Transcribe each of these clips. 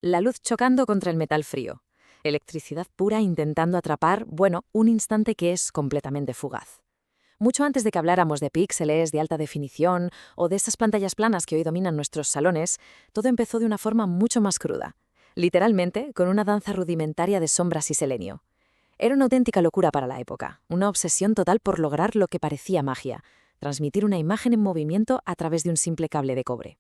La luz chocando contra el metal frío. Electricidad pura intentando atrapar, bueno, un instante que es completamente fugaz. Mucho antes de que habláramos de píxeles, de alta definición o de esas pantallas planas que hoy dominan nuestros salones, todo empezó de una forma mucho más cruda. Literalmente, con una danza rudimentaria de sombras y selenio. Era una auténtica locura para la época, una obsesión total por lograr lo que parecía magia, transmitir una imagen en movimiento a través de un simple cable de cobre.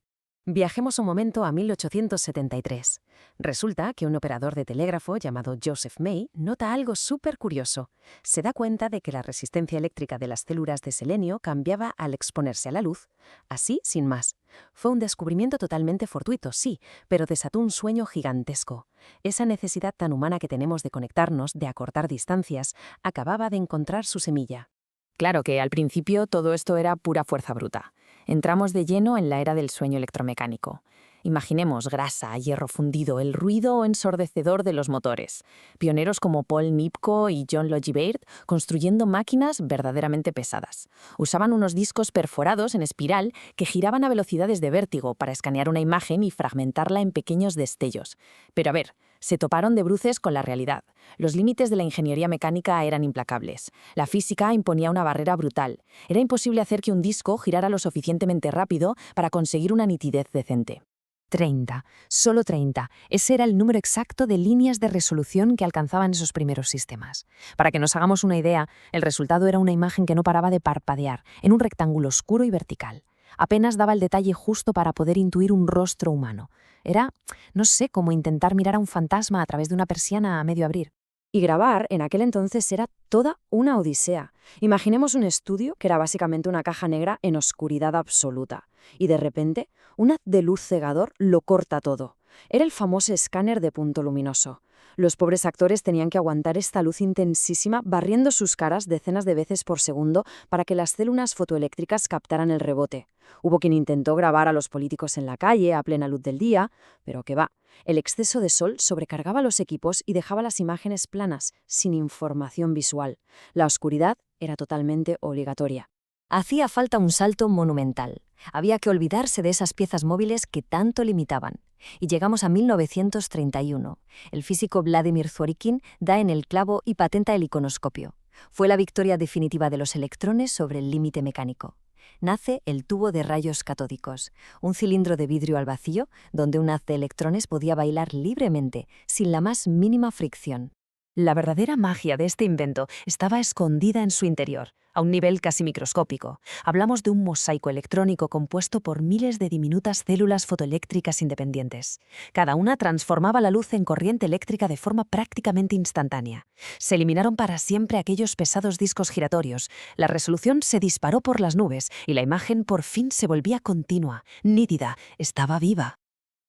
Viajemos un momento a 1873. Resulta que un operador de telégrafo llamado Joseph May nota algo súper curioso. Se da cuenta de que la resistencia eléctrica de las células de selenio cambiaba al exponerse a la luz. Así, sin más. Fue un descubrimiento totalmente fortuito, sí, pero desató un sueño gigantesco. Esa necesidad tan humana que tenemos de conectarnos, de acortar distancias, acababa de encontrar su semilla. Claro que al principio todo esto era pura fuerza bruta. Entramos de lleno en la era del sueño electromecánico. Imaginemos grasa, hierro fundido, el ruido ensordecedor de los motores. Pioneros como Paul Nipkow y John Logie construyendo máquinas verdaderamente pesadas. Usaban unos discos perforados en espiral que giraban a velocidades de vértigo para escanear una imagen y fragmentarla en pequeños destellos. Pero a ver, se toparon de bruces con la realidad. Los límites de la ingeniería mecánica eran implacables. La física imponía una barrera brutal. Era imposible hacer que un disco girara lo suficientemente rápido para conseguir una nitidez decente. 30, solo 30. Ese era el número exacto de líneas de resolución que alcanzaban esos primeros sistemas. Para que nos hagamos una idea, el resultado era una imagen que no paraba de parpadear, en un rectángulo oscuro y vertical. Apenas daba el detalle justo para poder intuir un rostro humano. Era, no sé, como intentar mirar a un fantasma a través de una persiana a medio abrir. Y grabar en aquel entonces era toda una odisea. Imaginemos un estudio que era básicamente una caja negra en oscuridad absoluta. Y de repente, un haz de luz cegador lo corta todo. Era el famoso escáner de punto luminoso. Los pobres actores tenían que aguantar esta luz intensísima barriendo sus caras decenas de veces por segundo para que las células fotoeléctricas captaran el rebote. Hubo quien intentó grabar a los políticos en la calle a plena luz del día, pero qué va. El exceso de sol sobrecargaba los equipos y dejaba las imágenes planas, sin información visual. La oscuridad era totalmente obligatoria. Hacía falta un salto monumental. Había que olvidarse de esas piezas móviles que tanto limitaban. Y llegamos a 1931. El físico Vladimir Zworykin da en el clavo y patenta el iconoscopio. Fue la victoria definitiva de los electrones sobre el límite mecánico. Nace el tubo de rayos catódicos, un cilindro de vidrio al vacío donde un haz de electrones podía bailar libremente, sin la más mínima fricción. La verdadera magia de este invento estaba escondida en su interior, a un nivel casi microscópico. Hablamos de un mosaico electrónico compuesto por miles de diminutas células fotoeléctricas independientes. Cada una transformaba la luz en corriente eléctrica de forma prácticamente instantánea. Se eliminaron para siempre aquellos pesados discos giratorios, la resolución se disparó por las nubes y la imagen por fin se volvía continua, nítida, estaba viva.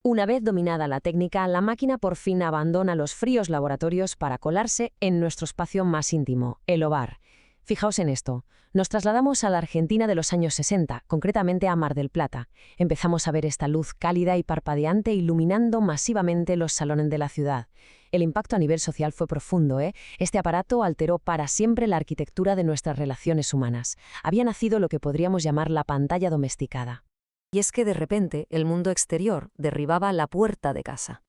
Una vez dominada la técnica, la máquina por fin abandona los fríos laboratorios para colarse en nuestro espacio más íntimo, el hogar. Fijaos en esto. Nos trasladamos a la Argentina de los años 60, concretamente a Mar del Plata. Empezamos a ver esta luz cálida y parpadeante iluminando masivamente los salones de la ciudad. El impacto a nivel social fue profundo, ¿eh? Este aparato alteró para siempre la arquitectura de nuestras relaciones humanas. Había nacido lo que podríamos llamar la pantalla domesticada. Y es que de repente el mundo exterior derribaba la puerta de casa.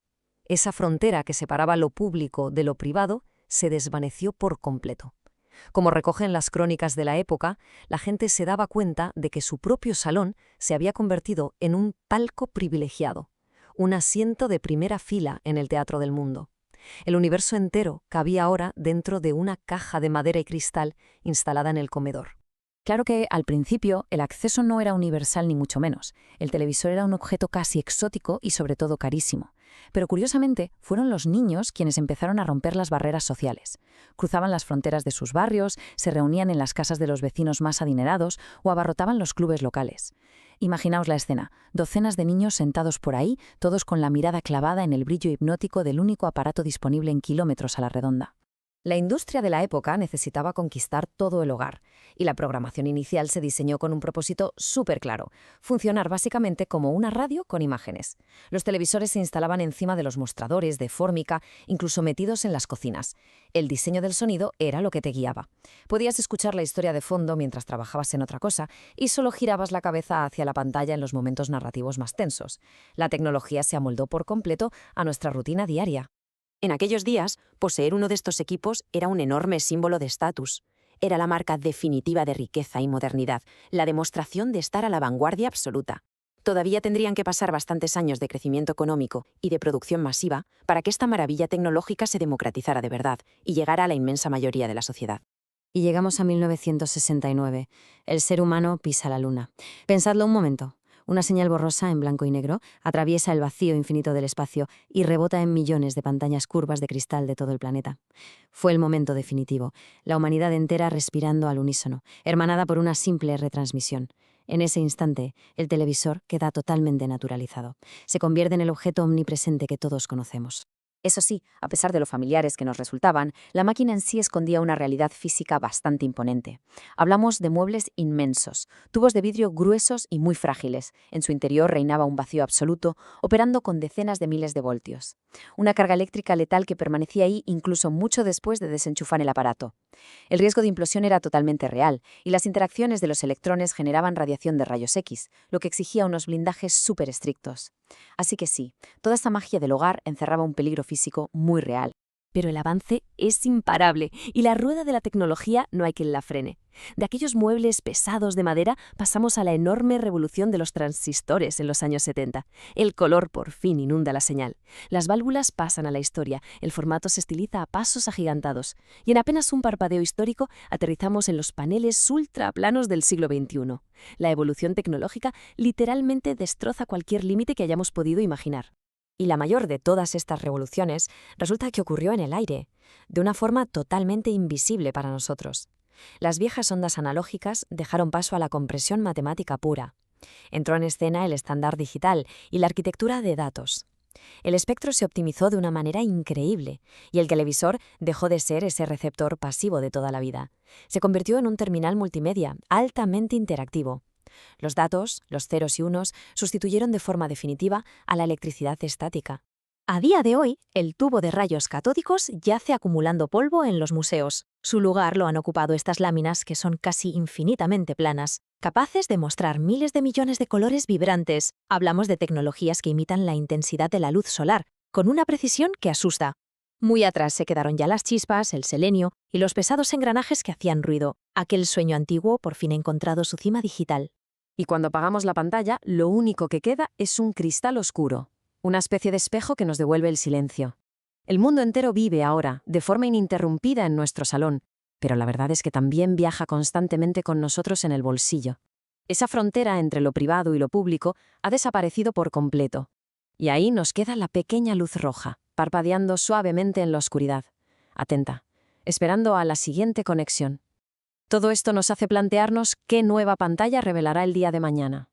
Esa frontera que separaba lo público de lo privado se desvaneció por completo. Como recogen las crónicas de la época, la gente se daba cuenta de que su propio salón se había convertido en un palco privilegiado, un asiento de primera fila en el teatro del mundo. El universo entero cabía ahora dentro de una caja de madera y cristal instalada en el comedor. Claro que, al principio, el acceso no era universal ni mucho menos. El televisor era un objeto casi exótico y sobre todo carísimo. Pero curiosamente, fueron los niños quienes empezaron a romper las barreras sociales. Cruzaban las fronteras de sus barrios, se reunían en las casas de los vecinos más adinerados o abarrotaban los clubes locales. Imaginaos la escena, docenas de niños sentados por ahí, todos con la mirada clavada en el brillo hipnótico del único aparato disponible en kilómetros a la redonda. La industria de la época necesitaba conquistar todo el hogar, y la programación inicial se diseñó con un propósito súper claro: funcionar básicamente como una radio con imágenes. Los televisores se instalaban encima de los mostradores de fórmica, incluso metidos en las cocinas. El diseño del sonido era lo que te guiaba. Podías escuchar la historia de fondo mientras trabajabas en otra cosa y solo girabas la cabeza hacia la pantalla en los momentos narrativos más tensos. La tecnología se amoldó por completo a nuestra rutina diaria. En aquellos días, poseer uno de estos equipos era un enorme símbolo de estatus. Era la marca definitiva de riqueza y modernidad, la demostración de estar a la vanguardia absoluta. Todavía tendrían que pasar bastantes años de crecimiento económico y de producción masiva para que esta maravilla tecnológica se democratizara de verdad y llegara a la inmensa mayoría de la sociedad. Y llegamos a 1969. El ser humano pisa la luna. Pensadlo un momento. Una señal borrosa en blanco y negro atraviesa el vacío infinito del espacio y rebota en millones de pantallas curvas de cristal de todo el planeta. Fue el momento definitivo, la humanidad entera respirando al unísono, hermanada por una simple retransmisión. En ese instante, el televisor queda totalmente naturalizado. Se convierte en el objeto omnipresente que todos conocemos. Eso sí, a pesar de lo familiares que nos resultaban, la máquina en sí escondía una realidad física bastante imponente. Hablamos de muebles inmensos, tubos de vidrio gruesos y muy frágiles. En su interior reinaba un vacío absoluto, operando con decenas de miles de voltios. Una carga eléctrica letal que permanecía ahí incluso mucho después de desenchufar el aparato. El riesgo de implosión era totalmente real, y las interacciones de los electrones generaban radiación de rayos X, lo que exigía unos blindajes súper estrictos. Así que sí, toda esta magia del hogar encerraba un peligro físico muy real. Pero el avance es imparable y la rueda de la tecnología no hay quien la frene. De aquellos muebles pesados de madera pasamos a la enorme revolución de los transistores en los años 70. El color por fin inunda la señal. Las válvulas pasan a la historia, el formato se estiliza a pasos agigantados y en apenas un parpadeo histórico aterrizamos en los paneles ultraplanos del siglo XXI. La evolución tecnológica literalmente destroza cualquier límite que hayamos podido imaginar. Y la mayor de todas estas revoluciones resulta que ocurrió en el aire, de una forma totalmente invisible para nosotros. Las viejas ondas analógicas dejaron paso a la compresión matemática pura. Entró en escena el estándar digital y la arquitectura de datos. El espectro se optimizó de una manera increíble y el televisor dejó de ser ese receptor pasivo de toda la vida. Se convirtió en un terminal multimedia altamente interactivo. Los datos, los ceros y unos, sustituyeron de forma definitiva a la electricidad estática. A día de hoy, el tubo de rayos catódicos yace acumulando polvo en los museos. Su lugar lo han ocupado estas láminas que son casi infinitamente planas, capaces de mostrar miles de millones de colores vibrantes. Hablamos de tecnologías que imitan la intensidad de la luz solar, con una precisión que asusta. Muy atrás se quedaron ya las chispas, el selenio y los pesados engranajes que hacían ruido. Aquel sueño antiguo por fin ha encontrado su cima digital. Y cuando apagamos la pantalla, lo único que queda es un cristal oscuro, una especie de espejo que nos devuelve el silencio. El mundo entero vive ahora, de forma ininterrumpida en nuestro salón, pero la verdad es que también viaja constantemente con nosotros en el bolsillo. Esa frontera entre lo privado y lo público ha desaparecido por completo. Y ahí nos queda la pequeña luz roja, parpadeando suavemente en la oscuridad. Atenta, esperando a la siguiente conexión. Todo esto nos hace plantearnos qué nueva pantalla revelará el día de mañana.